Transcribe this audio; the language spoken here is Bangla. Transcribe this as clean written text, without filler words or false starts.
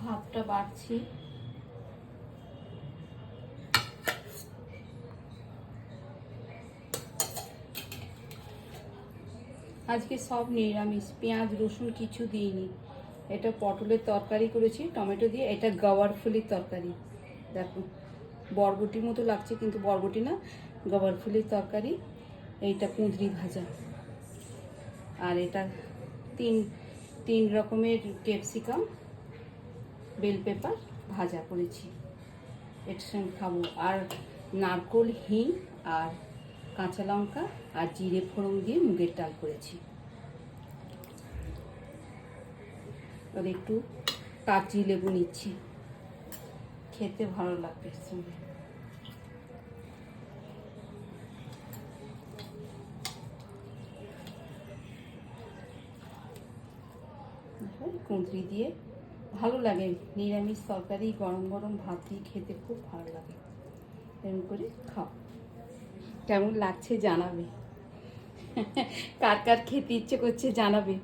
ভাতটা বাড়ছি। আজকে সব নিরামিষ, পেঁয়াজ রসুন কিছু দিইনি। এটা পটলের তরকারি করেছি টমেটো দিয়ে, এটা গাওয়ার ফুলির তরকারি। দেখো বরবটির মতো লাগছে কিন্তু বরবটি না, গাওয়ার ফুলির তরকারি। এইটা কুঁদরি ভাজা, আর এটা তিন রকমের ক্যাপসিকাম বেল পেপার ভাজা করেছি, এর সঙ্গে খাবো। আর নারকোল, হিং আর কাঁচা লঙ্কা আর জিরে ফোড়ন দিয়ে মুগের ডাল করেছি। আর একটু কাঁচি লেবু নিচ্ছি, খেতে ভালো লাগবে এর সঙ্গে। কুঁদরি দিয়ে ভালো লাগে, নিরামিষ তরকারি গরম গরম ভাত দিয়ে খেতে খুব ভালো লাগে। এরকম করে খাও, কেমন লাগছে জানাবে। কার কার খেতে ইচ্ছে করছে জানাবে।